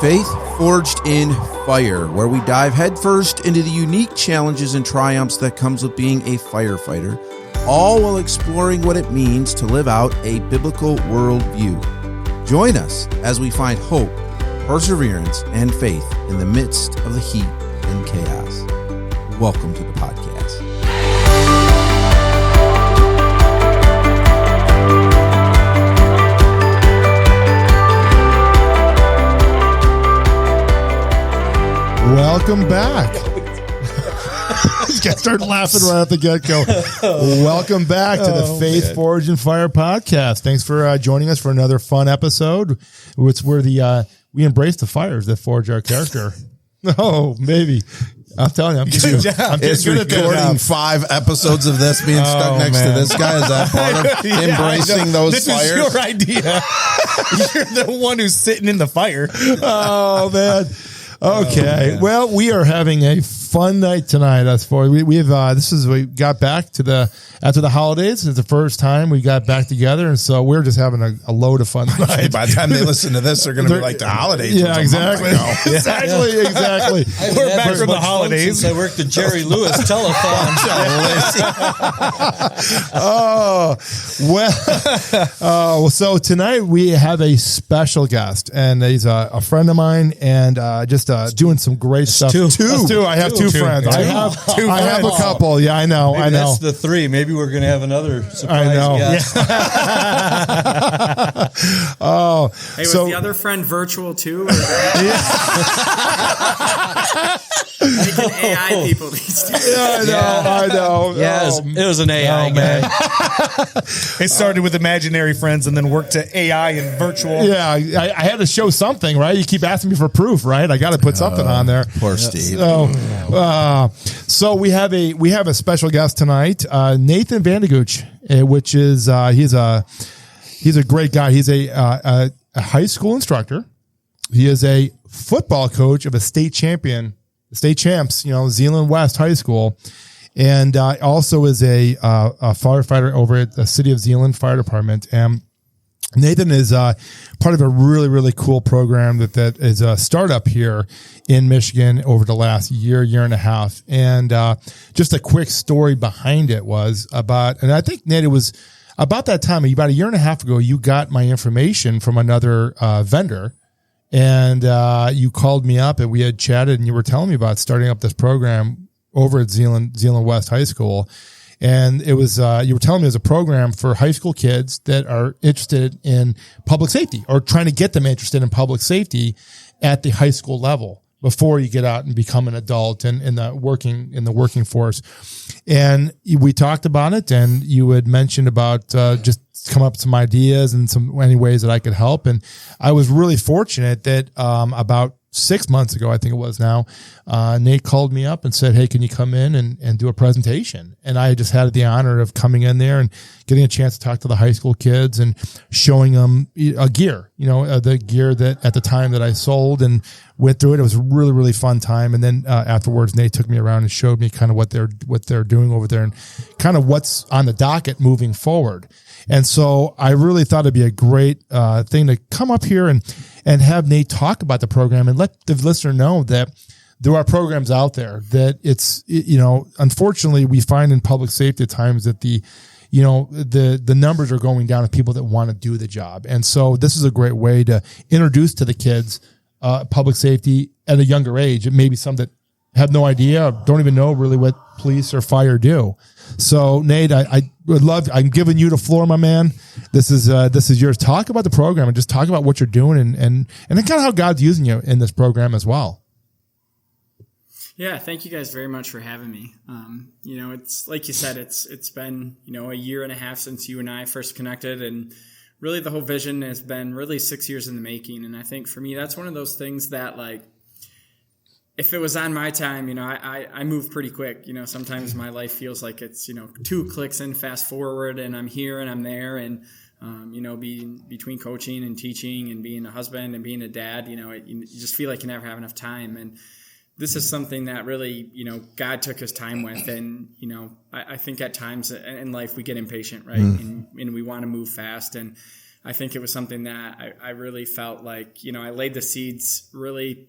Faith Forged in Fire, where we dive headfirst into the unique challenges and triumphs that comes with being a firefighter, all while exploring what it means to live out a biblical worldview. Join us as we find hope, perseverance, and faith in the midst of the heat and chaos. Welcome to the podcast. Welcome back. You guys start laughing right at the get-go. Welcome back to the Faith Forged in Fire podcast. Thanks for joining us for another fun episode. It's where we embrace the fires that forge our character. Oh, maybe. I'm telling you, I'm getting good at recording 5 episodes of this being stuck next to this guy. Is that part of embracing those fires? This is your idea. You're the one who's sitting in the fire. Oh, man. Okay. Well, we are having a fun night tonight. That's for we got back to after the holidays. It's the first time we got back together, and so we're just having a load of fun tonight. By the time they listen to this, they're going to be like the holidays. Yeah, exactly. Exactly. We're back from the holidays. I worked the Jerry Lewis telethon. So tonight we have a special guest, and he's a friend of mine, and just doing some great stuff. Two. I have two friends. I have a couple. Yeah, I know. Maybe that's the 3. Maybe we're going to have another surprise guest. Oh, hey, was the other friend virtual too? Or making AI people these days. I know. Yeah, it was an AI guy. It started with imaginary friends and then worked to AI and virtual. Yeah, I had to show something, right? You keep asking me for proof, right? I got to put something on there. Poor Steve. So we have a special guest tonight, Nathan VandeGuchte, which is he's a great guy. He's a high school instructor. He is a football coach of a state champs, Zeeland West High School, and also is a firefighter over at the City of Zeeland Fire Department. And Nathan is part of a really, really cool program that is a startup here in Michigan over the last year and a half. And just a quick story behind it was and I think, Nate, it was about that time, about a year and a half ago, you got my information from another vendor, and you called me up and we had chatted, and you were telling me about starting up this program over at Zeeland West High School. And it was, you were telling me it was a program for high school kids that are interested in public safety, or trying to get them interested in public safety at the high school level before you get out and become an adult and in the working force. And we talked about it, and you had mentioned about, just come up with some ideas and any ways that I could help. And I was really fortunate that, about 6 months ago, I think it was now, Nate called me up and said, hey, can you come in and do a presentation? And I just had the honor of coming in there and getting a chance to talk to the high school kids and showing them the gear that at the time that I sold, and went through it. It was a really, really fun time. And then afterwards, Nate took me around and showed me kind of what they're doing over there and kind of what's on the docket moving forward. And so I really thought it'd be a great thing to come up here and have Nate talk about the program and let the listener know that there are programs out there that unfortunately we find in public safety at times that the numbers are going down of people that want to do the job. And so this is a great way to introduce to the kids public safety at a younger age. It may be some that have no idea, or don't even know really what police or fire do. So Nate, I would love, I'm giving you the floor, my man. This is yours. Talk about the program and just talk about what you're doing and then kind of how God's using you in this program as well. Yeah, thank you guys very much for having me. It's like you said, it's been, a year and a half since you and I first connected, and really the whole vision has been really 6 years in the making. And I think for me, that's one of those things that, like, if it was on my time, I move pretty quick. Sometimes my life feels like it's, 2 clicks and fast forward, and I'm here and I'm there. And, being between coaching and teaching and being a husband and being a dad, you just feel like you never have enough time. And this is something that really, God took his time with. And, I think at times in life we get impatient, right? And we want to move fast. And I think it was something that I really felt like, I laid the seeds really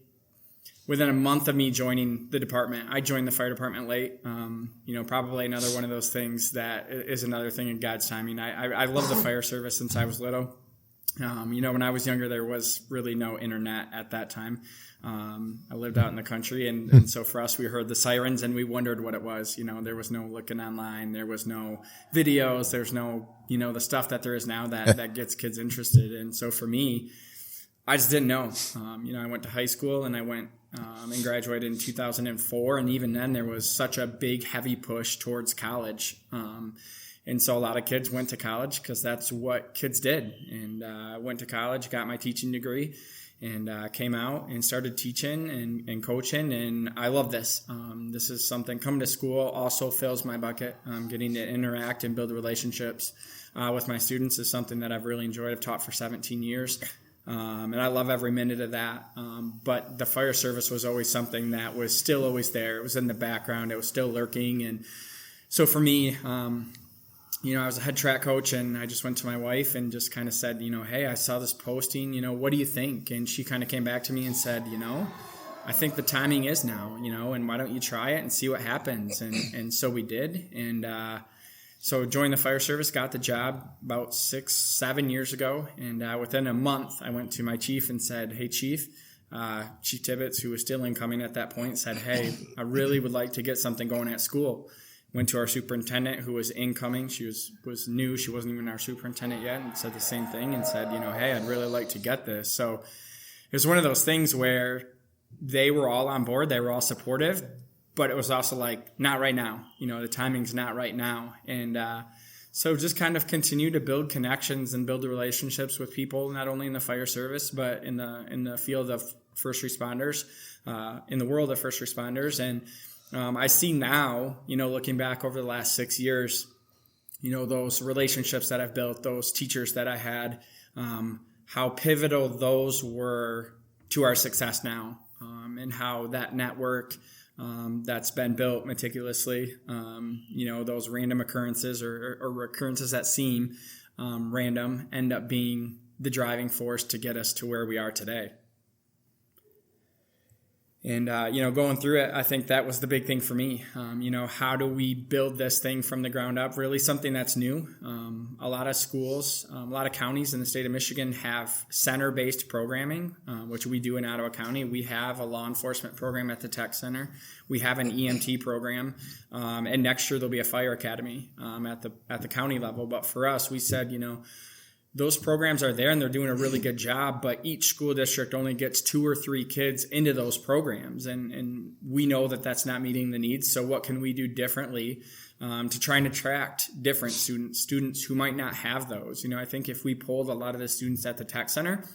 within a month of me joining the department. I joined the fire department late, probably another one of those things that is another thing in God's timing. I love the fire service since I was little. When I was younger, there was really no internet at that time. I lived out in the country, and so for us, we heard the sirens and we wondered what it was. There was no looking online, there was no videos, there's no, the stuff that there is now that gets kids interested. And so for me, I just didn't know. I went to high school and I went and graduated in 2004, and even then there was such a big, heavy push towards college. And so a lot of kids went to college because that's what kids did. And I went to college, got my teaching degree, and came out and started teaching and coaching. And I love this. This is something, coming to school also fills my bucket. Getting to interact and build relationships with my students is something that I've really enjoyed. I've taught for 17 years. And I love every minute of that. But the fire service was always something that was still always there. It was in the background. It was still lurking. And so for me, I was a head track coach, and I just went to my wife and just kind of said, hey, I saw this posting, what do you think? And she kind of came back to me and said, I think the timing is now, and why don't you try it and see what happens? And so we did. And so joined the fire service, got the job about 6-7 years ago. And within a month, I went to my chief and said, hey, Chief Tibbetts, who was still incoming at that point, said, hey, I really would like to get something going at school. Went to our superintendent, who was incoming. She was new. She wasn't even our superintendent yet, and said the same thing and said, hey, I'd really like to get this. So it was one of those things where they were all on board. They were all supportive, but it was also like, not right now. The timing's not right now. And so just kind of continue to build connections and build relationships with people, not only in the fire service, but in the field of first responders, in the world of first responders. And I see now, looking back over the last 6 years, those relationships that I've built, those teachers that I had, how pivotal those were to our success now, and how that network that's been built meticulously, those random occurrences or occurrences that seem random end up being the driving force to get us to where we are today. And, going through it, I think that was the big thing for me. How do we build this thing from the ground up? Really something that's new. A lot of schools, a lot of counties in the state of Michigan have center-based programming, which we do in Ottawa County. We have a law enforcement program at the tech center. We have an EMT program. And next year there'll be a fire academy at the county level. But for us, we said, those programs are there and they're doing a really good job, but each school district only gets 2 or 3 kids into those programs. And we know that that's not meeting the needs. So what can we do differently to try and attract different students who might not have those? I think if we polled a lot of the students at the tech center,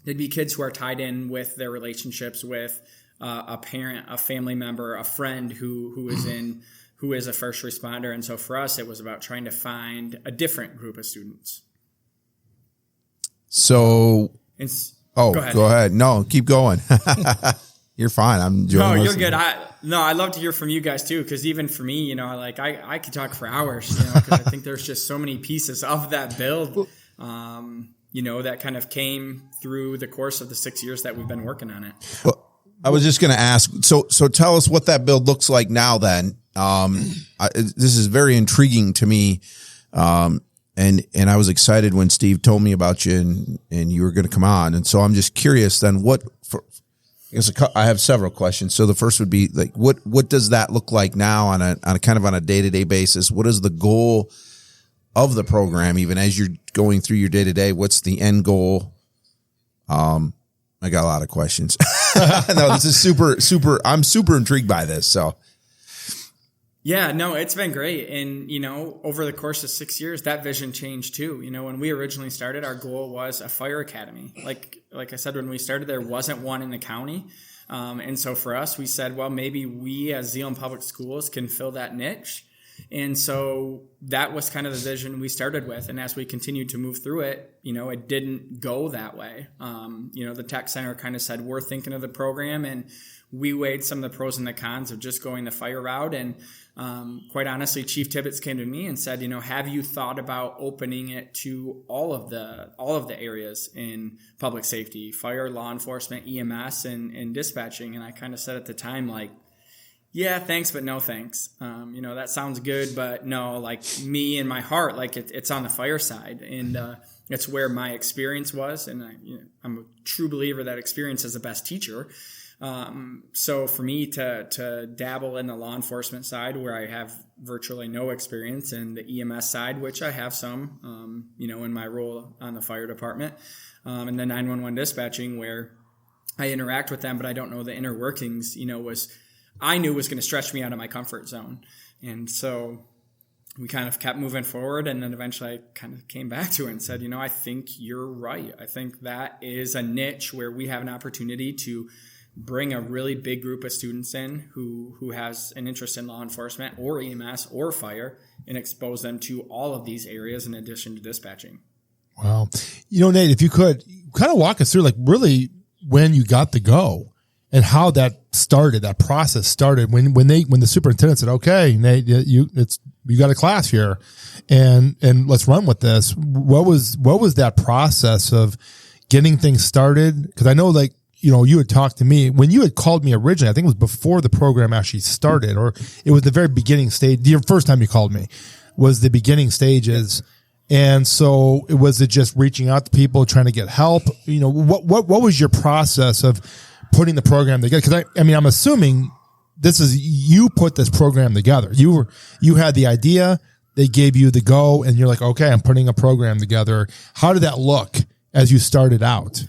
they'd be kids who are tied in with their relationships with a parent, a family member, a friend who is a first responder. And so for us, it was about trying to find a different group of students. So, go ahead. No, keep going. You're fine. I'm enjoying. No, you're good. I'd love to hear from you guys too, because even for me, I could talk for hours. Because I think there's just so many pieces of that build, that kind of came through the course of the 6 years that we've been working on it. Well, I was just going to ask. So tell us what that build looks like now. Then, this is very intriguing to me. And I was excited when Steve told me about you and you were going to come on. And so I'm just curious then I have several questions. So the first would be like, what does that look like now on a kind of on a day-to-day basis? What is the goal of the program? Even as you're going through your day-to-day, what's the end goal? I got a lot of questions. No, this is super, I'm super intrigued by this. So. Yeah, no, it's been great. And, over the course of 6 years, that vision changed too. When we originally started, our goal was a fire academy. Like I said, when we started, there wasn't one in the county. And so for us, we said, well, maybe we as Zeeland Public Schools can fill that niche. And so that was kind of the vision we started with. And as we continued to move through it, it didn't go that way. The tech center kind of said, we're thinking of the program and we weighed some of the pros and the cons of just going the fire route. And quite honestly, Chief Tibbetts came to me and said, have you thought about opening it to all of the areas in public safety, fire, law enforcement, EMS, and dispatching? And I kind of said at the time, like, yeah, thanks, but no thanks. That sounds good, but no, like me and my heart, like it's on the fire side. And it's where my experience was. And I'm a true believer that experience is the best teacher. So for me to dabble in the law enforcement side where I have virtually no experience, and the EMS side, which I have some, in my role on the fire department, and the 911 dispatching where I interact with them, but I don't know the inner workings, I knew was going to stretch me out of my comfort zone. And so we kind of kept moving forward. And then eventually I kind of came back to it and said, I think you're right. I think that is a niche where we have an opportunity to bring a really big group of students in who has an interest in law enforcement or EMS or fire, and expose them to all of these areas in addition to dispatching. Wow. Nate, if you could kind of walk us through like really when you got the go and how that started, that process started when the superintendent said, okay, Nate, you got a class here and let's run with this. What was that process of getting things started? Cause I know like, you had talked to me when you had called me originally. I think it was before the program actually started, or it was the very beginning stage. The first time you called me was the beginning stages. And so was it just reaching out to people, trying to get help? What was your process of putting the program together? Cause I'm assuming this is, you put this program together. You had the idea, they gave you the go, and you're like, okay, I'm putting a program together. How did that look as you started out?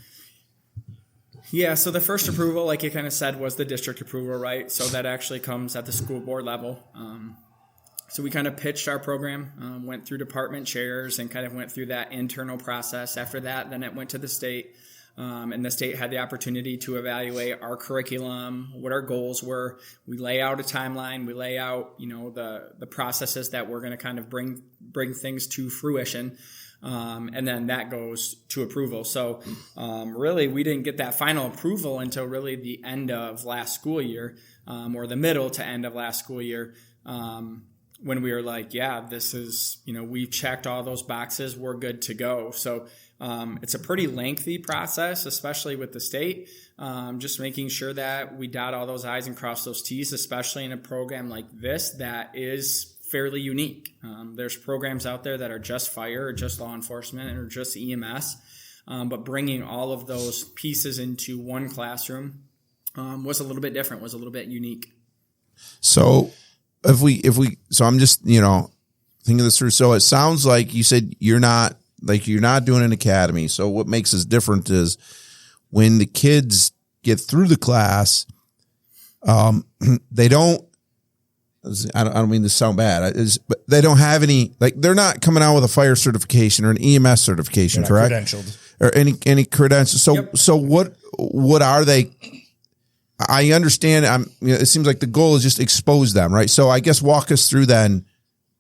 Yeah, so the first approval, like you kind of said, was the district approval, right? So that actually comes at the school board level. So we kind of pitched our program, went through department chairs, and kind of went through that internal process. After that, then it went to the state, and the state had the opportunity to evaluate our curriculum, what our goals were. We lay out a timeline. We lay out, the processes that we're going to kind of bring things to fruition. And then that goes to approval. So really, we didn't get that final approval until really the end of last school year, or the middle to end of last school year, when we were like, yeah, this is, we've checked all those boxes. We're good to go. So it's a pretty lengthy process, especially with the state, just making sure that we dot all those I's and cross those T's, especially in a program like this that is fairly unique. There's programs out there that are just fire or just law enforcement or just EMS, but bringing all of those pieces into one classroom was a little bit different, was a little bit unique. So so I'm just, thinking this through. So it sounds like you said you're not doing an academy. So what makes us different is when the kids get through the class, they don't, I don't mean to sound bad, but they don't have any, like they're not coming out with a fire certification or an EMS certification, correct? Credentialed. Or any credentials. So, Yep. So what are they? I understand. It seems like the goal is just expose them, right? So I guess walk us through then.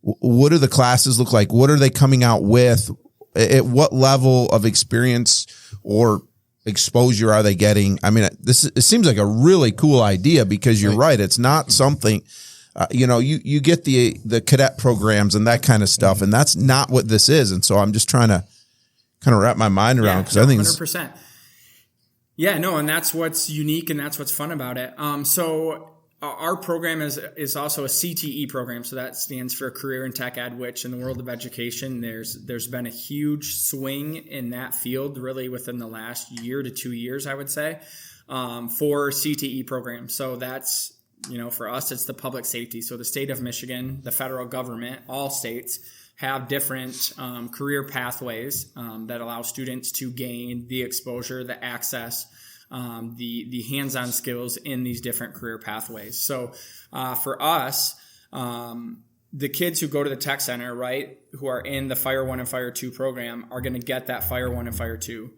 What do the classes look like? What are they coming out with? At what level of experience or exposure are they getting? It seems like a really cool idea because you're right. It's not something. You get the cadet programs and that kind of stuff, and that's not what this is. And so I'm just trying to kind of wrap my mind around because I think 100%. Yeah, no, and that's what's unique and that's what's fun about it. So our program is also a CTE program, so that stands for Career and Tech Ed, which in the world of education, there's been a huge swing in that field really within the last year to 2 years, I would say, for CTE programs. So that's, for us, it's the public safety. So the state of Michigan, the federal government, all states have different career pathways that allow students to gain the exposure, the access, the hands-on skills in these different career pathways. So for us, the kids who go to the tech center, right, who are in the Fire 1 and Fire 2 program are going to get that Fire 1 and Fire 2.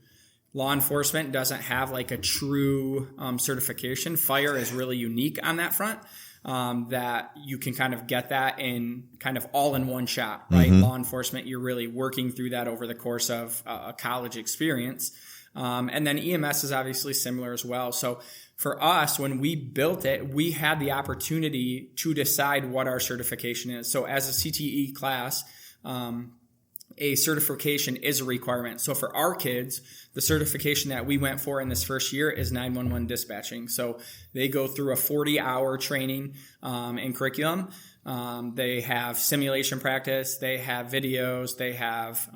Law enforcement doesn't have like a true certification. Fire is really unique on that front. That you can kind of get that in kind of all in one shot, right? Mm-hmm. Law enforcement, you're really working through that over the course of a college experience. And then EMS is obviously similar as well. So for us, when we built it, we had the opportunity to decide what our certification is. So as a CTE class, a certification is a requirement. So for our kids, the certification that we went for in this first year is 911 dispatching. So they go through a 40-hour training and curriculum. They have simulation practice, they have videos, they have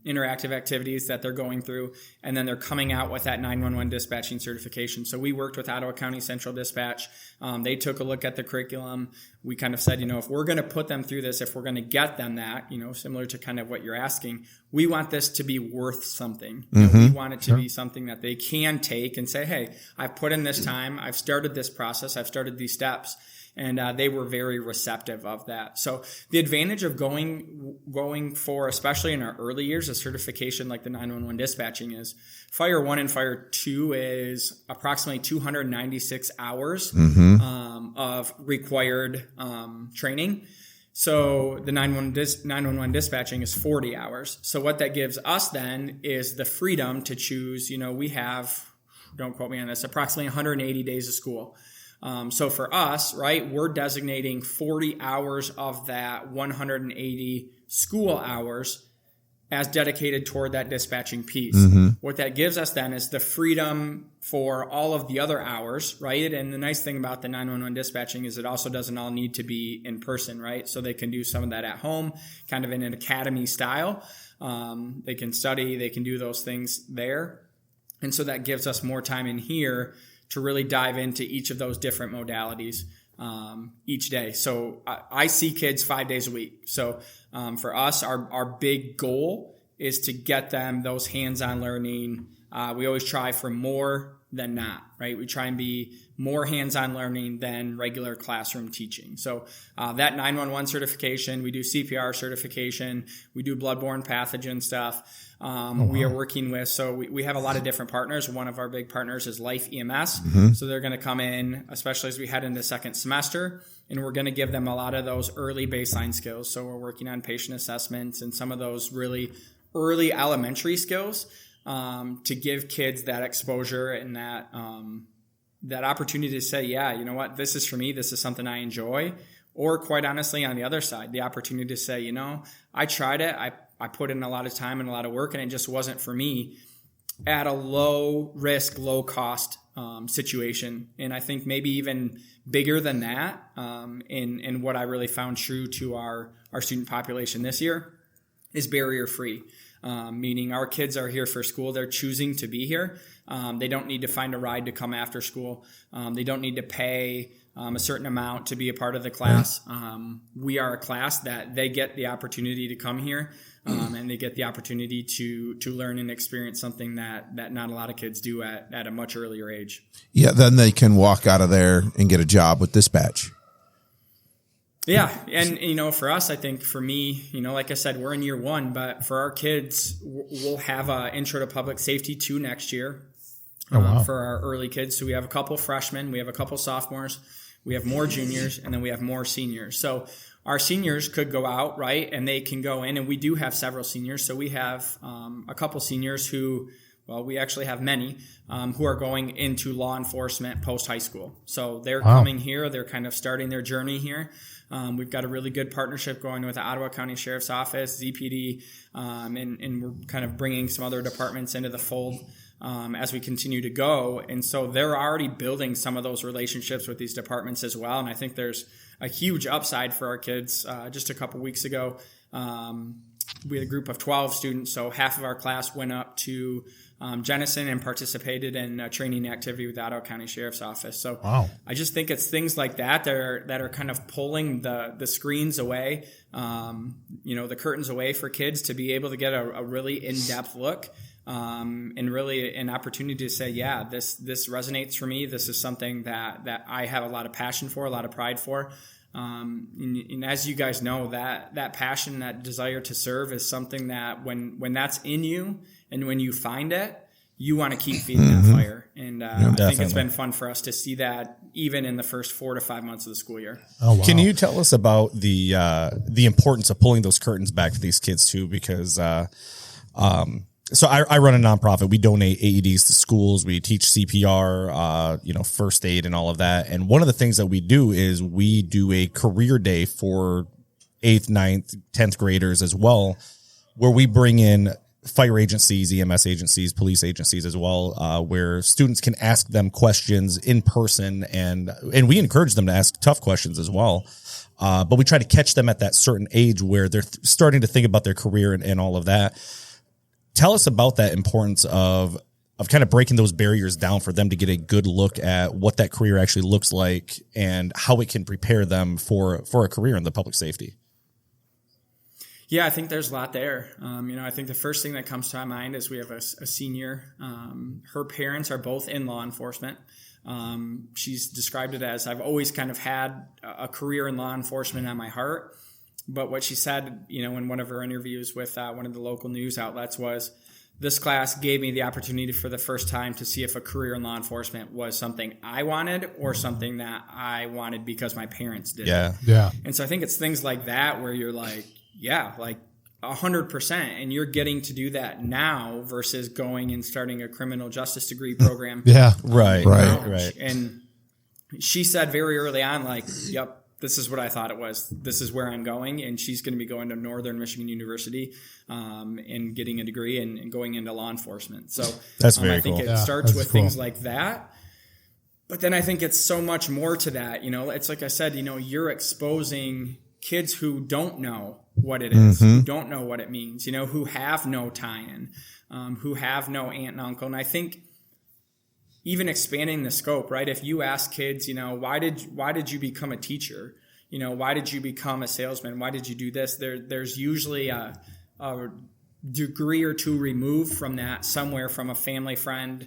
interactive activities that they're going through, and then they're coming out with that 911 dispatching certification. So we worked with Ottawa County Central Dispatch. They took a look at the curriculum. We kind of said, if we're going to put them through this, if we're going to get them that, similar to kind of what you're asking, we want this to be worth something. We want it to be something that they can take and say, hey, I've put in this time, I've started this process, I've started these steps. And they were very receptive of that. So the advantage of going for, especially in our early years, a certification like the 911 dispatching is Fire 1 and Fire 2 is approximately 296 hours of required training. So the 911 dispatching is 40 hours. So what that gives us then is the freedom to choose, we have, don't quote me on this, approximately 180 days of school. So for us, right, we're designating 40 hours of that 180 school hours as dedicated toward that dispatching piece. What that gives us then is the freedom for all of the other hours, right? And the nice thing about the 911 dispatching is it also doesn't all need to be in person, right? So they can do some of that at home, kind of in an academy style. They can study, they can do those things there. And so that gives us more time in here to really dive into each of those different modalities each day. So I see kids 5 days a week. So for us, our big goal is to get them those hands-on learning. We always try for more than not, right? We try and be more hands-on learning than regular classroom teaching. So that 911 certification, we do CPR certification, we do bloodborne pathogen stuff. We are working with, so we have a lot of different partners. One of our big partners is Life EMS. So they're going to come in, especially as we head into second semester, and we're going to give them a lot of those early baseline skills. So we're working on patient assessments and some of those really early elementary skills to give kids that exposure and that opportunity to say, yeah, you know what, this is for me, this is something I enjoy. Or quite honestly, on the other side, the opportunity to say, I tried it, I put in a lot of time and a lot of work, and it just wasn't for me at a low risk, low cost situation. And I think maybe even bigger than that, in what I really found true to our student population this year is barrier free. Meaning our kids are here for school. They're choosing to be here. They don't need to find a ride to come after school. They don't need to pay a certain amount to be a part of the class. We are a class that they get the opportunity to come here, and they get the opportunity to learn and experience something that not a lot of kids do at a much earlier age. Yeah, then they can walk out of there and get a job with dispatch. Yeah. And, for us, I think for me, like I said, we're in year 1, but for our kids, we'll have a Intro to Public Safety 2 next year for our early kids. So we have a couple freshmen, we have a couple sophomores, we have more juniors, and then we have more seniors. So our seniors could go out, right, and they can go in, and we do have several seniors. So we have a couple seniors who, well, we actually have many who are going into law enforcement post-high school. So they're coming here. They're kind of starting their journey here. We've got a really good partnership going with the Ottawa County Sheriff's Office, ZPD, and we're kind of bringing some other departments into the fold as we continue to go. And so they're already building some of those relationships with these departments as well. And I think there's a huge upside for our kids. Just a couple weeks ago, we had a group of 12 students, so half of our class went up to Jenison and participated in a training activity with the Ottawa County Sheriff's Office. So I just think it's things like that are kind of pulling the screens away, the curtains away for kids to be able to get a really in-depth look and really an opportunity to say, yeah, this resonates for me. This is something that I have a lot of passion for, a lot of pride for. And as you guys know, that passion, that desire to serve is something that when that's in you and when you find it, you want to keep feeding that fire. And I think it's been fun for us to see that even in the first 4 to 5 months of the school year. Oh, wow. Can you tell us about the importance of pulling those curtains back for these kids too? Because so I run a nonprofit. We donate AEDs to schools. We teach CPR, first aid and all of that. And one of the things that we do is we do a career day for 8th, 9th, 10th graders as well, where we bring in fire agencies, EMS agencies, police agencies as well, where students can ask them questions in person, and we encourage them to ask tough questions as well. But we try to catch them at that certain age where they're starting to think about their career and all of that. Tell us about that importance of kind of breaking those barriers down for them to get a good look at what that career actually looks like and how it can prepare them for a career in the public safety. Yeah, I think there's a lot there. I think the first thing that comes to my mind is we have a senior. Her parents are both in law enforcement. She's described it as, I've always kind of had a career in law enforcement on my heart. But what she said, in one of her interviews with one of the local news outlets was, this class gave me the opportunity for the first time to see if a career in law enforcement was something I wanted or something that I wanted because my parents did. Yeah. And so I think it's things like that where you're like, yeah, like 100%. And you're getting to do that now versus going and starting a criminal justice degree program. Yeah. Right. And she said very early on, like, yep, this is what I thought it was. This is where I'm going. And she's going to be going to Northern Michigan University and getting a degree and going into law enforcement. So that's very I think cool. it starts with things like that. But then I think it's so much more to that. It's like I said, you're exposing kids who don't know what it is, who don't know what it means, who have no tie-in, who have no aunt and uncle. And I think even expanding the scope, right? If you ask kids, why did you become a teacher? Why did you become a salesman? Why did you do this? There's usually a degree or two removed from that, somewhere from a family friend,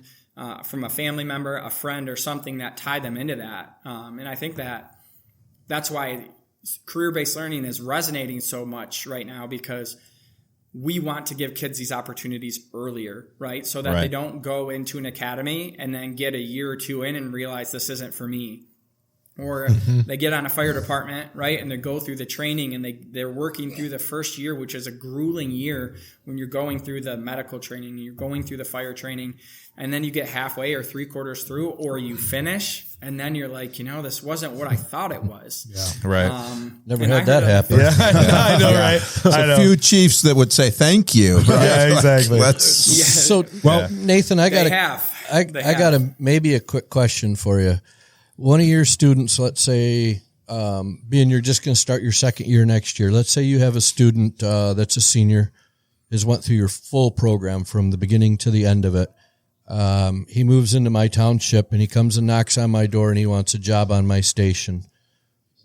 from a family member, a friend, or something that tied them into that. And I think that's why career-based learning is resonating so much right now, because we want to give kids these opportunities earlier, right? So that they don't go into an academy and then get a year or two in and realize this isn't for me. Or they get on a fire department, right? And they go through the training and they're working through the first year, which is a grueling year when you're going through the medical training, you're going through the fire training, and then you get halfway or 3/4 through, or you finish, and then you're like, this wasn't what I thought it was. Yeah. Right. Never had that happen. Yeah, I know, right? There's a few chiefs that would say thank you. Right? Yeah, exactly. So, Nathan, I got maybe a quick question for you. One of your students, let's say, being you're just going to start your second year next year. Let's say you have a student that's a senior, has went through your full program from the beginning to the end of it. He moves into my township and he comes and knocks on my door and he wants a job on my station.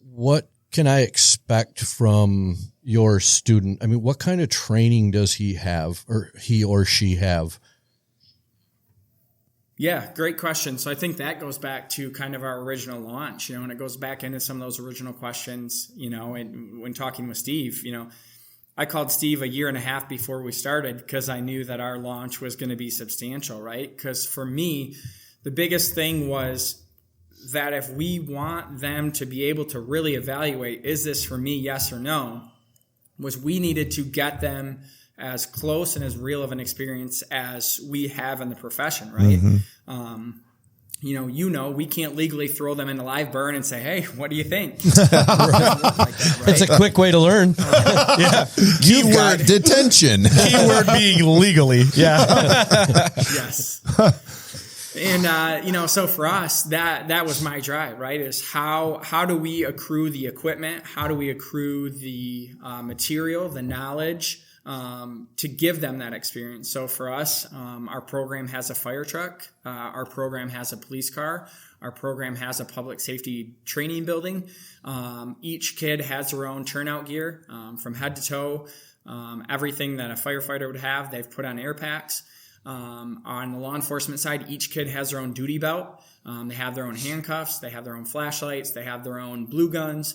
What can I expect from your student? I mean, what kind of training does he have, or he or she have? Yeah, great question. So I think that goes back to kind of our original launch, and it goes back into some of those original questions, and when talking with Steve, I called Steve a year and a half before we started because I knew that our launch was going to be substantial, right? Because for me, the biggest thing was that if we want them to be able to really evaluate, is this for me, yes or no, was we needed to get them as close and as real of an experience as we have in the profession, right? We can't legally throw them in a live burn and say, hey, what do you think? It's a quick way to learn. Keyword detention. Keyword being legally. Yeah. Yes. And, so for us, that was my drive, right? Is how do we accrue the equipment? How do we accrue the material, the knowledge, to give them that experience. So for us, our program has a fire truck. Our program has a police car. Our program has a public safety training building. Each kid has their own turnout gear, from head to toe. Everything that a firefighter would have, they've put on air packs. On the law enforcement side, each kid has their own duty belt. They have their own handcuffs. They have their own flashlights. They have their own blue guns.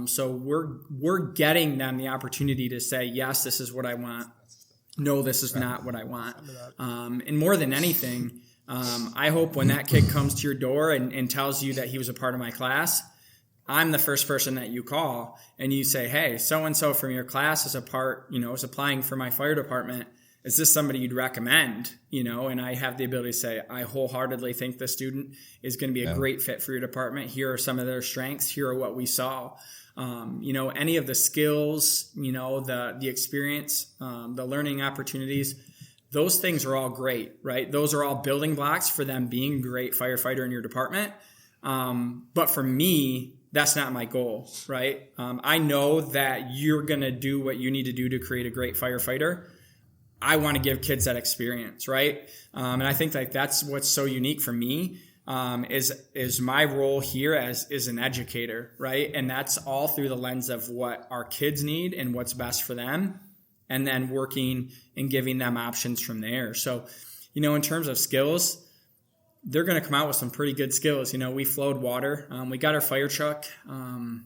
So we're getting them the opportunity to say, yes, this is what I want. No, this is not what I want. And more than anything, I hope when that kid comes to your door and tells you that he was a part of my class, I'm the first person that you call and you say, hey, so-and-so from your class is is applying for my fire department. is this somebody you'd recommend? You know, and I have the ability to say, I wholeheartedly think this student is going to be a great fit for your department. Here are some of their strengths. Here are what we saw. You know, any of the skills, you know, the experience, the learning opportunities, those things are all great, right? Those are all building blocks for them being a great firefighter in your department. But for me, that's not my goal, right? I know that you're going to do what you need to do to create a great firefighter. I want to give kids that experience, right? And I think like that's what's so unique for me, is my role here as an educator, right? And that's all through the lens of what our kids need and what's best for them, and then working and giving them options from there. So, you know, in terms of skills, they're going to come out with some pretty good skills. You know, we flowed water. We got our fire truck in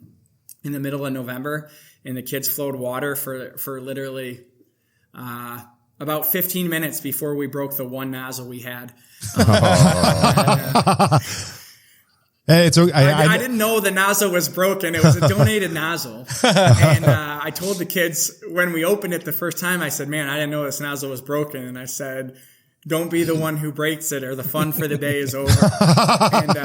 the middle of November, and the kids flowed water for literally about 15 minutes before we broke the one nozzle we had. Hey, it's okay. I didn't know the nozzle was broken. It was a donated nozzle. And I told the kids when we opened it the first time, I said, man, I didn't know this nozzle was broken. And I said, don't be the one who breaks it, or the fun for the day is over. And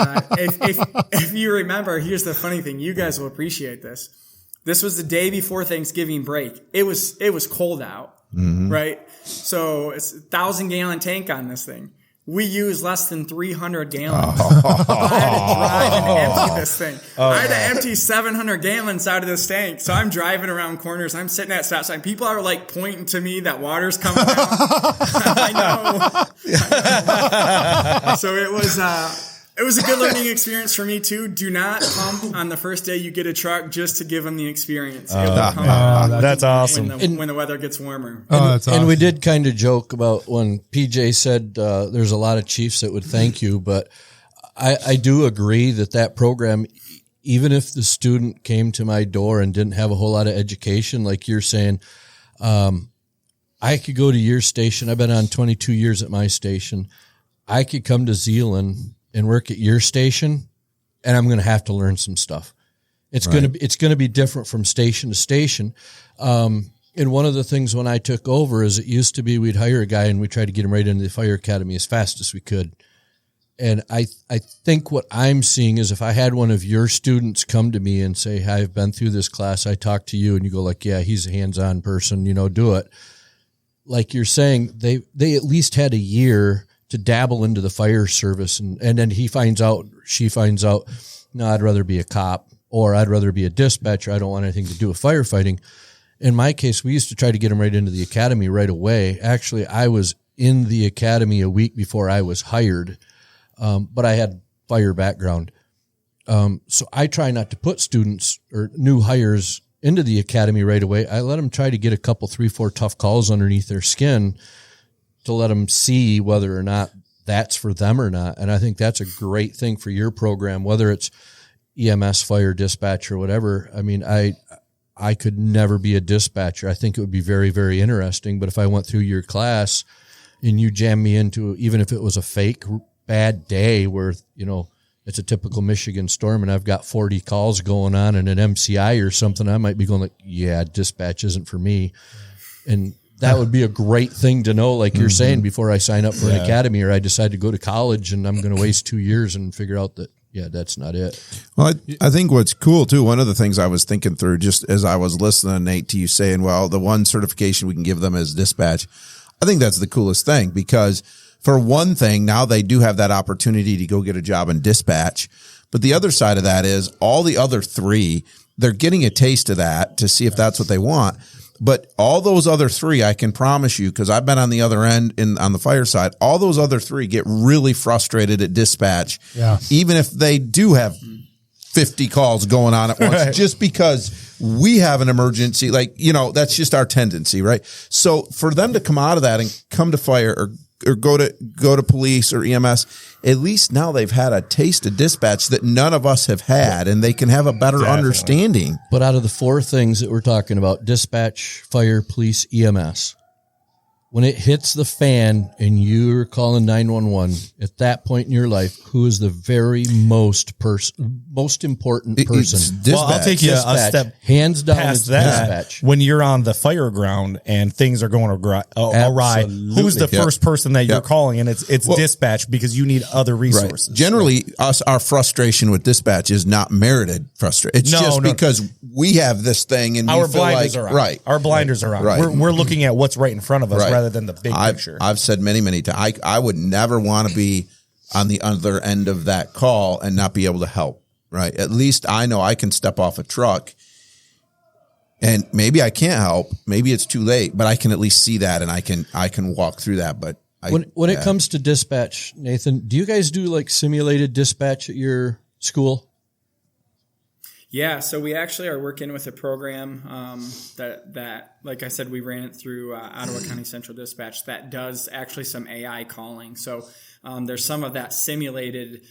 if you remember, here's the funny thing. You guys will appreciate this. This was the day before Thanksgiving break. It was cold out, right? So it's a 1,000-gallon tank on this thing. We use less than 300 gallons. I had to drive and empty this thing. I had to empty 700 gallons out of this tank. So I'm driving around corners. I'm sitting at stop sign. People are like pointing to me that water's coming down. I know. So it was a good learning experience for me too. Do not pump on the first day you get a truck just to give them the experience. That's awesome. When the weather gets warmer. That's awesome. And we did kind of joke about when PJ said there's a lot of chiefs that would thank you, but I do agree that program, even if the student came to my door and didn't have a whole lot of education, like you're saying, I could go to your station. I've been on 22 years at my station. I could come to Zeeland and work at your station, and I'm going to have to learn some stuff. It's going to be different from station to station. And one of the things when I took over is it used to be we'd hire a guy and we tried to get him right into the fire academy as fast as we could. And I think what I'm seeing is if I had one of your students come to me and say, hey, I've been through this class, I talked to you, and you go like, yeah, he's a hands-on person, you know, do it. Like you're saying, they at least had a year to dabble into the fire service. And then she finds out, no, I'd rather be a cop, or I'd rather be a dispatcher. I don't want anything to do with firefighting. In my case, we used to try to get them right into the academy right away. Actually, I was in the academy a week before I was hired, but I had fire background. So I try not to put students or new hires into the academy right away. I let them try to get a couple, 3-4 tough calls underneath their skin to let them see whether or not that's for them or not. And I think that's a great thing for your program, whether it's EMS, fire, dispatch, or whatever. I mean, I could never be a dispatcher. I think it would be very, very interesting. But if I went through your class and you jammed me into, even if it was a fake bad day where, you know, it's a typical Michigan storm and I've got 40 calls going on and an MCI or something, I might be going like, yeah, dispatch isn't for me. And that would be a great thing to know, like you're saying, before I sign up for an academy or I decide to go to college and I'm going to waste 2 years and figure out that, yeah, that's not it. Well, I think what's cool too, one of the things I was thinking through just as I was listening, Nate, to you saying, well, the one certification we can give them is dispatch. I think that's the coolest thing because for one thing, now they do have that opportunity to go get a job in dispatch. But the other side of that is all the other three, they're getting a taste of that to see if that's what they want. But all those other three, I can promise you, because I've been on the other end on the fire side, all those other three get really frustrated at dispatch, even if they do have 50 calls going on at once, just because we have an emergency. Like, you know, that's just our tendency, right? So for them to come out of that and come to fire or go to police or EMS, at least now they've had a taste of dispatch that none of us have had, and they can have a better understanding. But out of the four things that we're talking about, dispatch, fire, police, EMS, when it hits the fan and you're calling 911, at that point in your life, who is the very most important person? Well, I'll take you a step hands down. past that. Dispatch. When you're on the fire ground and things are going awry, who's the first person that you're calling? And it's dispatch, because you need other resources. Right. Generally, our frustration with dispatch is not merited frustration. It's because we have this thing and our blinders are on. Right. Our blinders are on. Right. We're looking at what's right in front of us rather than the big picture. I've said many times, I would never want to be on the other end of that call and not be able to help. Right. At least I know I can step off a truck and maybe I can't help. Maybe it's too late, but I can at least see that and I can walk through that. But when it comes to dispatch, Nathan, do you guys do like simulated dispatch at your school? Yeah, so we actually are working with a program that, like I said, we ran it through Ottawa County Central Dispatch that does actually some AI calling. So there's some of that simulated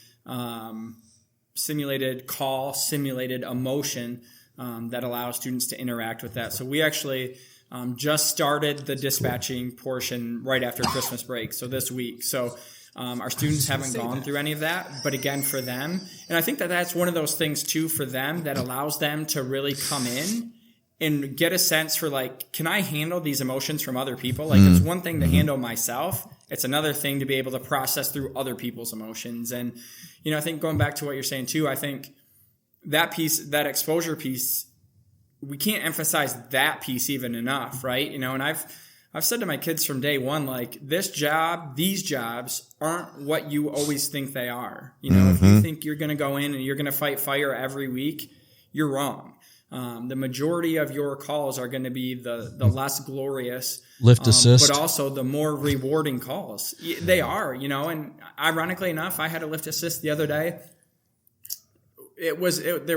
call, simulated emotion that allows students to interact with that. So we actually just started the dispatching portion right after Christmas break, so this week. So our students haven't gone through any of that, but again, for them, and I think that that's one of those things too for them that allows them to really come in and get a sense for like, can I handle these emotions from other people? Like it's one thing to handle myself. It's another thing to be able to process through other people's emotions. And, you know, I think going back to what you're saying too, I think that piece, that exposure piece, we can't emphasize that piece even enough, right? You know, and I've said to my kids from day one, like, these jobs aren't what you always think they are. You know, if you think you're going to go in and you're going to fight fire every week, you're wrong. The majority of your calls are going to be the less glorious lift assist, but also the more rewarding calls. They are, you know, and ironically enough, I had a lift assist the other day. There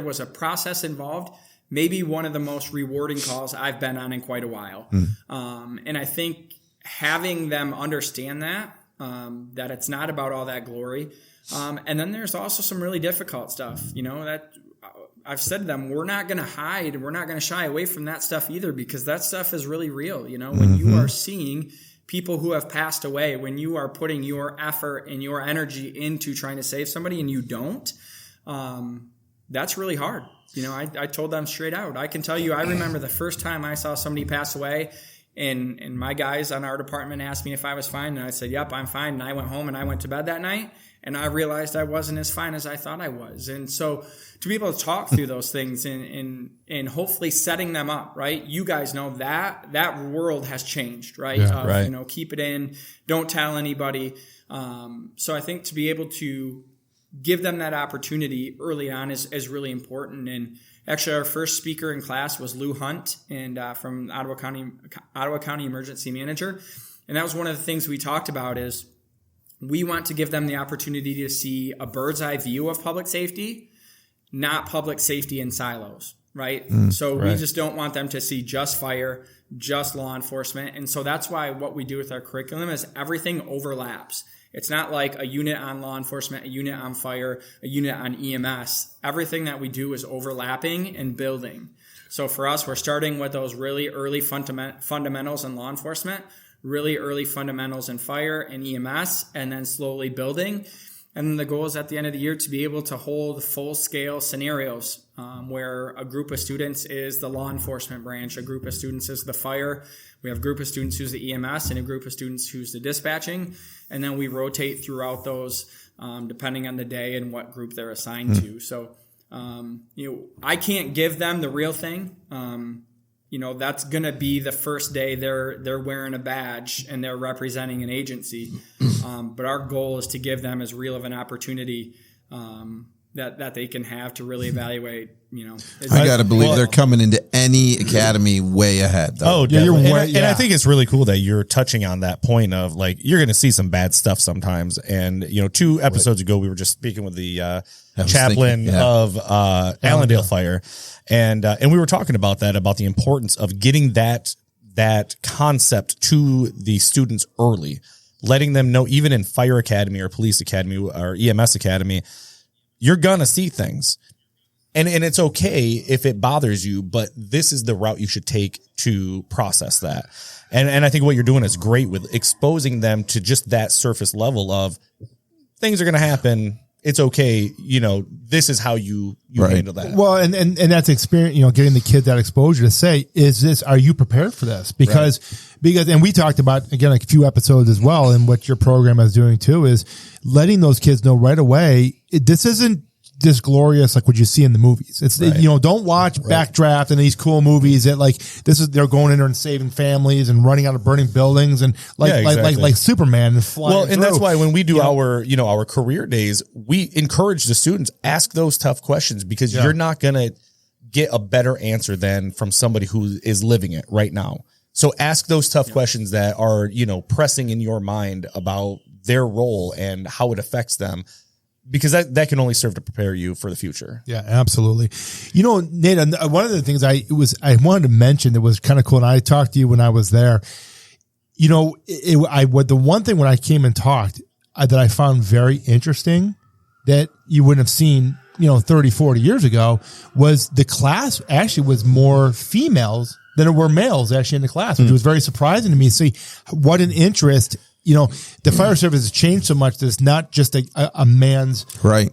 was a process involved. Maybe one of the most rewarding calls I've been on in quite a while. And I think having them understand that it's not about all that glory. And then there's also some really difficult stuff, you know, that I've said to them, we're not going to hide. We're not going to shy away from that stuff either, because that stuff is really real. You know, when you are seeing people who have passed away, when you are putting your effort and your energy into trying to save somebody and you don't, that's really hard. You know, I told them straight out. I can tell you, I remember the first time I saw somebody pass away, and my guys on our department asked me if I was fine, and I said, yep, I'm fine. And I went home and I went to bed that night, and I realized I wasn't as fine as I thought I was. And so to be able to talk through those things and hopefully setting them up, right? You guys know that world has changed, right? Yeah, You know, keep it in, don't tell anybody. So I think to be able to give them that opportunity early on is really important. And actually, our first speaker in class was Lou Hunt, and from Ottawa County Emergency Manager. And that was one of the things we talked about is we want to give them the opportunity to see a bird's eye view of public safety, not public safety in silos, right? We just don't want them to see just fire, just law enforcement. And so that's why what we do with our curriculum is everything overlaps. It's not like a unit on law enforcement, a unit on fire, a unit on EMS. Everything that we do is overlapping and building. So for us, we're starting with those really early fundamentals in law enforcement, really early fundamentals in fire and EMS, and then slowly building. And then the goal is at the end of the year to be able to hold full-scale scenarios where a group of students is the law enforcement branch, a group of students is the fire, we have a group of students who's the EMS, and a group of students who's the dispatching. And then we rotate throughout those depending on the day and what group they're assigned to. So, you know, I can't give them the real thing. You know, that's going to be the first day they're wearing a badge and they're representing an agency. But our goal is to give them as real of an opportunity that they can have to really evaluate, you know. I got to believe they're coming into any academy way ahead, though. Oh, yeah. And I think it's really cool that you're touching on that point of, like, you're going to see some bad stuff sometimes. And, you know, 2 episodes ago, we were just speaking with the chaplain of Allendale Fire. And we were talking about that, about the importance of getting that concept to the students early, letting them know, even in fire academy or police academy or EMS academy, you're going to see things. And it's okay if it bothers you, but this is the route you should take to process that. And I think what you're doing is great with exposing them to just that surface level of things are going to happen. It's okay. You know, this is how you handle that. Well, and that's experience, you know, getting the kid that exposure to say, are you prepared for this? Because, and we talked about, again, a few episodes as well. And what your program is doing too is letting those kids know right away, this isn't this glorious like what you see in the movies. It's you know, don't watch Backdraft and these cool movies that like they're going in there and saving families and running out of burning buildings and like Superman and flying. Well, and that's why when we do our career days, we encourage the students, ask those tough questions, because you're not gonna get a better answer than from somebody who is living it right now. So ask those tough questions that are, you know, pressing in your mind about their role and how it affects them. Because that can only serve to prepare you for the future. Yeah, absolutely. You know, Nate, one of the things I wanted to mention that was kind of cool, and I talked to you when I was there. You know, the one thing when I came and talked that I found very interesting that you wouldn't have seen, you know, 30, 40 years ago was the class actually was more females than there were males actually in the class, which was very surprising to me. See what an interest. You know, the fire service has changed so much that it's not just a man's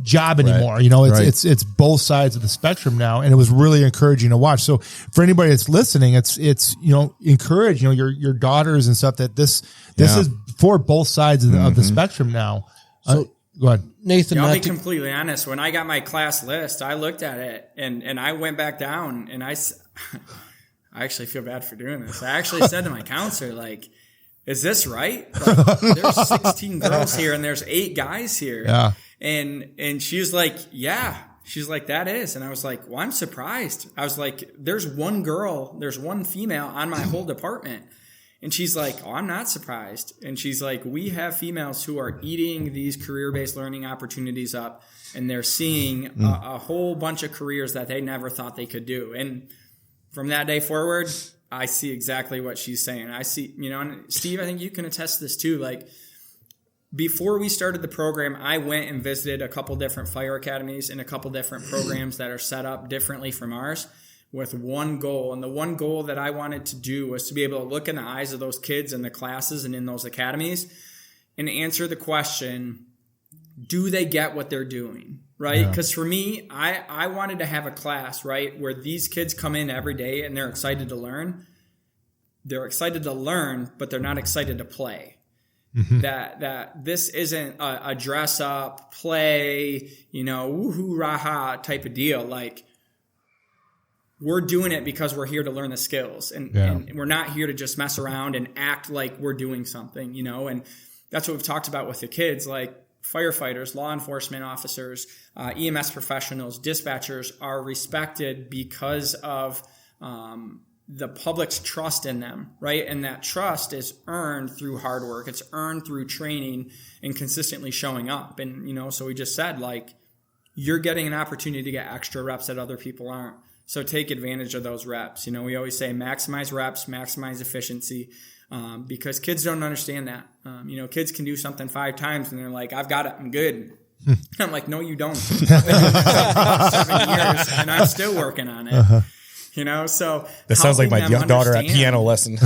job anymore. You know, it's both sides of the spectrum now, and it was really encouraging to watch. So for anybody that's listening, it's you know, encourage, you know, your daughters and stuff that this is for both sides of the spectrum now. So go ahead, Nathan. I'll be completely honest. When I got my class list, I looked at it and I went back down and I actually feel bad for doing this. I actually said to my counselor, like, is this right? Like, there's 16 girls here and there's 8 guys here. Yeah. And she was like, yeah. She's like, that is. And I was like, well, I'm surprised. I was like, there's one female on my whole department. And she's like, oh, I'm not surprised. And she's like, we have females who are eating these career-based learning opportunities up, and they're seeing a whole bunch of careers that they never thought they could do. And from that day forward, I see exactly what she's saying. I see, you know, and Steve, I think you can attest to this too. Like, before we started the program, I went and visited a couple different fire academies and a couple different programs that are set up differently from ours with one goal. And the one goal that I wanted to do was to be able to look in the eyes of those kids in the classes and in those academies and answer the question, do they get what they're doing? Right? Because for me, I wanted to have a class, right, where these kids come in every day and they're excited to learn. They're excited to learn, but they're not excited to play. Mm-hmm. That this isn't a dress up, play, you know, woohoo, raha type of deal. Like, we're doing it because we're here to learn the skills, and we're not here to just mess around and act like we're doing something, you know. And that's what we've talked about with the kids, like firefighters, law enforcement officers, EMS professionals, dispatchers are respected because of the public's trust in them, right? And that trust is earned through hard work. It's earned through training and consistently showing up. And, you know, so we just said, like, you're getting an opportunity to get extra reps that other people aren't. So take advantage of those reps. You know, we always say maximize reps, maximize efficiency, because kids don't understand that. You know, kids can do something 5 times and they're like, I've got it, I'm good. I'm like, no, you don't. I've been doing it for 7 years and I'm still working on it. Uh-huh. You know, so that sounds like my daughter at piano lesson.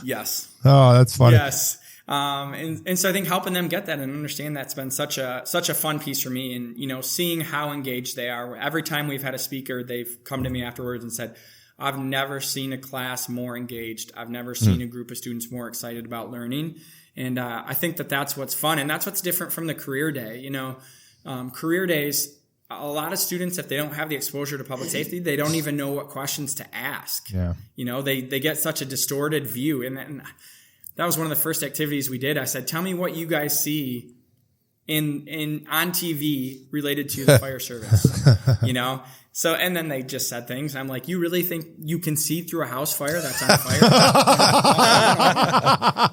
Yes. Oh, that's funny. Yes. And so I think helping them get that and understand that's been such a fun piece for me. And, you know, seeing how engaged they are. Every time we've had a speaker, they've come to me afterwards and said, I've never seen a class more engaged. I've never seen a group of students more excited about learning. And I think that's what's fun. And that's what's different from the career day. You know, career days, a lot of students, if they don't have the exposure to public safety, they don't even know what questions to ask. Yeah. You know, they get such a distorted view. And that was one of the first activities we did. I said, tell me what you guys see on TV related to the fire service, you know? So, and then they just said things. I'm like, you really think you can see through a house fire that's on fire?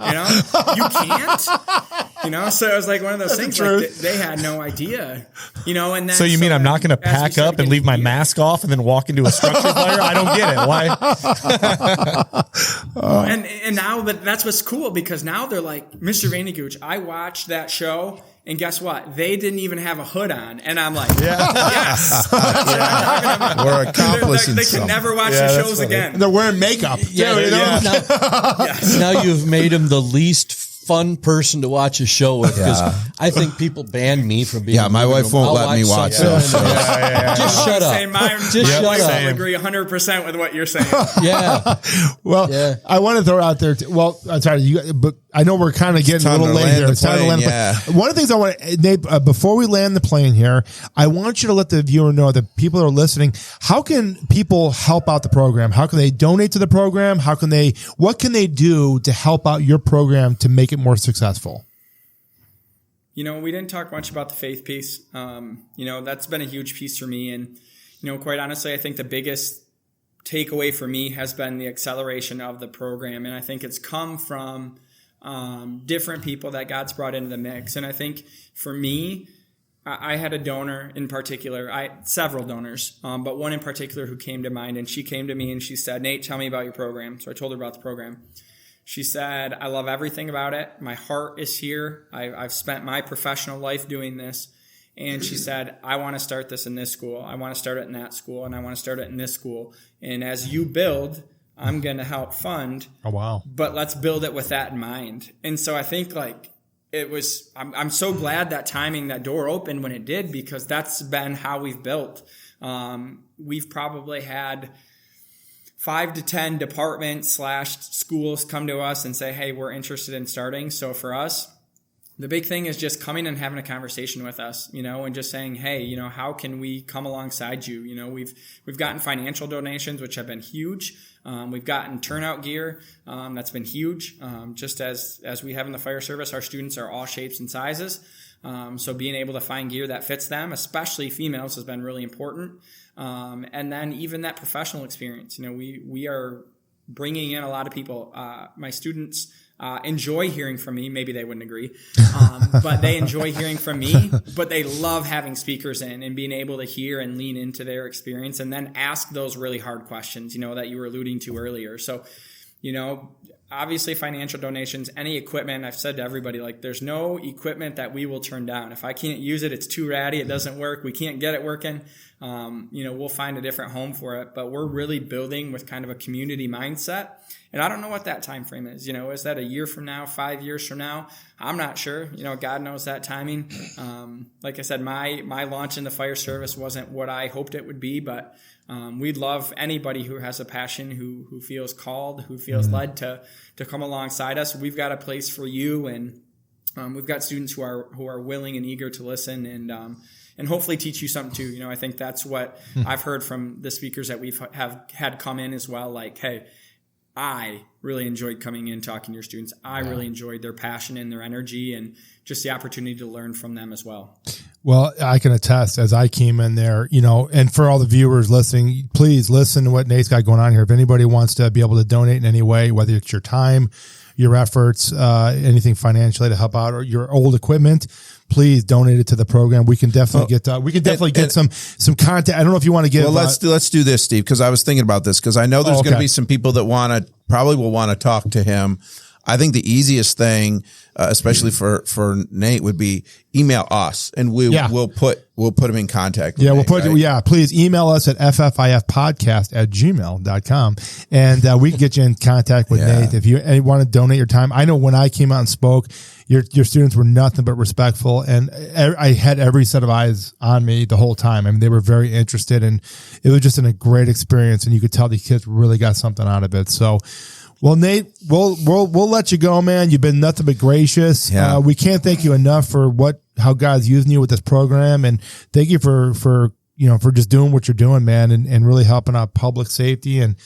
You know, you can't, you know? So it was like one of those things, like they had no idea, you know? And then, so you mean I'm not going to pack up and leave my mask off and then walk into a structure fire? I don't get it. Why? And now that's what's cool, because now they're like, Mr. VandeGuchte, I watched that show And guess what? They didn't even have a hood on. And I'm like, yes. We're accomplishing They can never watch the shows again. And they're wearing makeup. Now you've made him the least fun person to watch a show with, because I think people ban me from being. Yeah, my wife won't let me watch those. Just shut up. My wife will agree 100% with what you're saying. Yeah. Well, I want to throw out there. Well, I'm sorry, but I know we're kind of getting a little late here. It's time to land. One of the things I want to, Nate, before we land the plane here, I want you to let the viewer know, that people that are listening, how can people help out the program? How can they donate to the program? What can they do to help out your program to make it more successful? We didn't talk much about the faith piece. That's been a huge piece for me. And, quite honestly, I think the biggest takeaway for me has been the acceleration of the program. And I think it's come from different people that God's brought into the mix. And I think for me, I had a donor in particular, several donors, but one in particular who came to mind. And she came to me and she said, Nate, tell me about your program. So I told her about the program. She said, I love everything about it. My heart is here. I've spent my professional life doing this. And she said, I want to start this in this school. I want to start it in that school. And I want to start it in this school. And as you build, I'm going to help fund. Oh, wow. But let's build it with that in mind. And so I think I'm so glad that that door opened when it did, because that's been how we've built. We've probably had 5 to 10 departments / schools come to us and say, hey, we're interested in starting. So for us, the big thing is just coming and having a conversation with us, and just saying, hey, how can we come alongside you? We've gotten financial donations, which have been huge. We've gotten turnout gear. That's been huge. Just as we have in the fire service, our students are all shapes and sizes. So being able to find gear that fits them, especially females, has been really important. And then even that professional experience, we are bringing in a lot of people. My students enjoy hearing from me. Maybe they wouldn't agree, but they enjoy hearing from me, but they love having speakers in and being able to hear and lean into their experience and then ask those really hard questions, that you were alluding to earlier. So, obviously financial donations, any equipment, I've said to everybody, there's no equipment that we will turn down. If I can't use it, it's too ratty, it doesn't work, we can't get it working, we'll find a different home for it. But we're really building with kind of a community mindset. And I don't know what that time frame is. Is that a year from now, 5 years from now? I'm not sure. God knows that timing. Like I said, my launch in the fire service wasn't what I hoped it would be, but we'd love anybody who has a passion, who feels called, who feels led to come alongside us. We've got a place for you, and we've got students who are willing and eager to listen and hopefully teach you something too. I think that's what I've heard from the speakers that we've had come in as well. Hey, I really enjoyed coming in, talking to your students. I really enjoyed their passion and their energy and just the opportunity to learn from them as well. Well, I can attest, as I came in there, and for all the viewers listening, please listen to what Nate's got going on here. If anybody wants to be able to donate in any way, whether it's your time, your efforts, anything financially to help out, or your old equipment, please donate it to the program. We can definitely get some content. I don't know if you want to give. Well, let's do this, Steve, because I was thinking about this, because I know there's going to be some people that will want to talk to him. I think the easiest thing, especially for Nate, would be email us, and we'll put him in contact with Nate, right? Please email us at ffifpodcast@gmail.com, and we can get you in contact with Nate if you want to donate your time. I know when I came out and spoke, your students were nothing but respectful, and I had every set of eyes on me the whole time. I mean, they were very interested, and it was just a great experience, and you could tell the kids really got something out of it. So, well, Nate, we'll let you go, man. You've been nothing but gracious. Yeah. We can't thank you enough for how God's using you with this program, and thank you for just doing what you're doing, man, and really helping out public safety and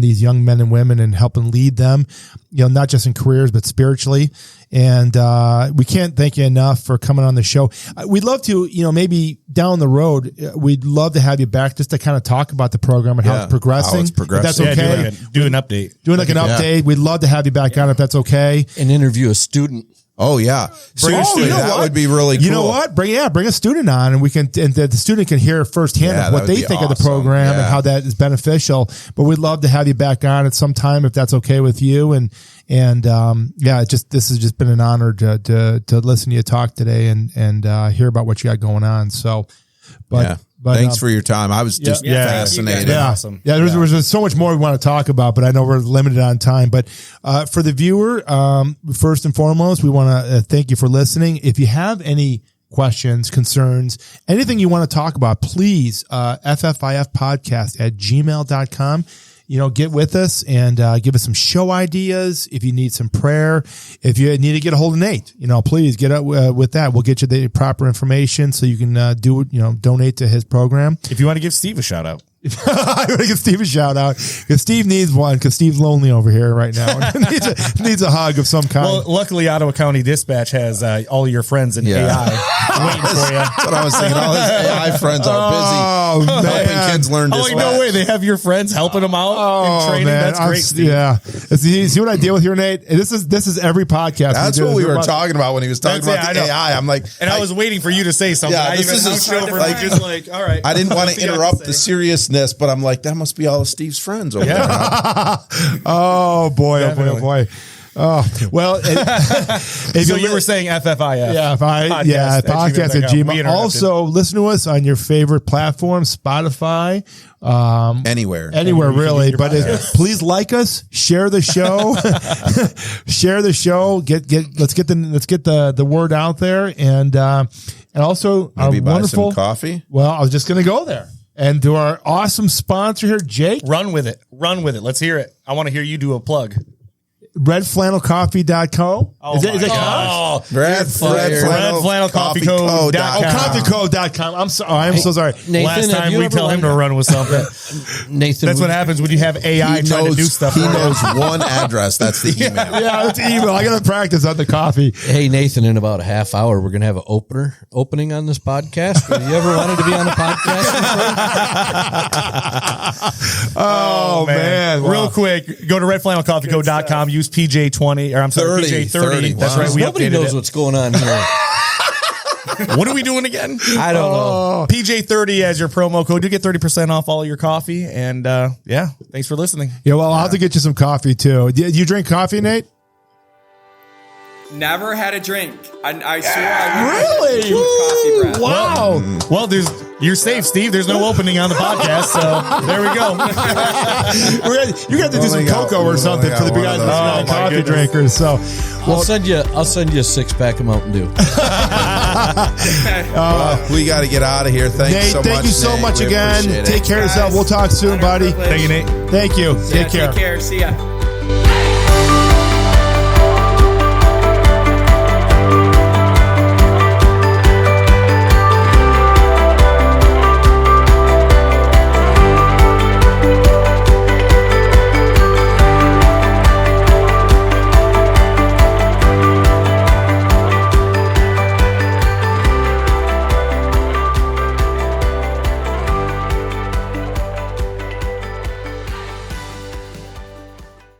these young men and women, and helping lead them, not just in careers, but spiritually. And we can't thank you enough for coming on the show. We'd love to, maybe down the road, we'd love to have you back just to kind of talk about the program and how it's progressing. If that's okay. Do an update. Doing an update. We'd love to have you back on if that's okay. And interview a student. Oh yeah, seriously, that would be really cool. You know what? Bring a student on, and the student can hear firsthand of what they think of the program and how that is beneficial. But we'd love to have you back on at some time if that's okay with you. And this has just been an honor to listen to you talk today and hear about what you got going on. So, but thanks for your time. I was just fascinated. Yeah, awesome. Yeah, there's so much more we want to talk about, but I know we're limited on time. But for the viewer, first and foremost, we want to thank you for listening. If you have any questions, concerns, anything you want to talk about, please ffifpodcast@gmail.com. Get with us and give us some show ideas. If you need some prayer, if you need to get a hold of Nate, please get up with that. We'll get you the proper information so you can donate to his program. If you want to give Steve a shout out. I want to give Steve a shout out because Steve needs one because Steve's lonely over here right now. needs a hug of some kind. Well, luckily Ottawa County Dispatch has all your friends in AI waiting for you. That's what I was thinking. All his AI friends are busy helping kids learn dispatch. No way. They have your friends helping them out in training. Man. That's great, Steve. Yeah. See what I deal with here, Nate? This is every podcast. That's what we were talking about when he was talking about the AI. I'm like, and I was waiting for you to say something. Yeah, this is all right. I didn't want to interrupt the seriousness, but I'm like, that must be all of Steve's friends over there. Oh boy. Oh, well, so you were saying FFIF. Podcast at Gmail. Also, listen to us on your favorite platform, Spotify. Anywhere really. But please like us, share the show, share the show. Let's get the word out there. And also maybe buy wonderful some coffee. Well, I was just going to go there. And to our awesome sponsor here, Jake. Run with it. Let's hear it. I want to hear you do a plug. redflannelcoffee.co. Is it redflannelcoffee.co. Coffeeco.com. I'm sorry. I'm so sorry. Nathan, last time we tell him to run with something. Nathan, that's what happens when you have AI trying to do stuff. He knows one address. That's the email. Yeah, it's email. I got to practice on the coffee. Hey, Nathan, in about a half hour, we're going to have an opening on this podcast. Have you ever wanted to be on a podcast? Oh, man. Wow. Real quick, go to redflannelcoffeeco.com. Use PJ20, or I'm sorry, PJ30. That's right. Nobody knows what's going on here. What are we doing again? I don't know. PJ30 as your promo code. You get 30% off all your coffee. And thanks for listening. Yeah, well, I'll have to get you some coffee too. Do you drink coffee, Nate? Never had a drink. I swore I would. Really? Coffee breath. Wow. Well, you're safe, Steve. There's no opening on the podcast, so there we go. You got to do some cocoa or something for the big guys coffee drinkers. So I'll send you a 6-pack of Mountain Dew. We got to get out of here. Thank you so much again. Take care of yourself. We'll talk soon, buddy. Thank you, Nate. Thank you. Take care. Take care. See ya.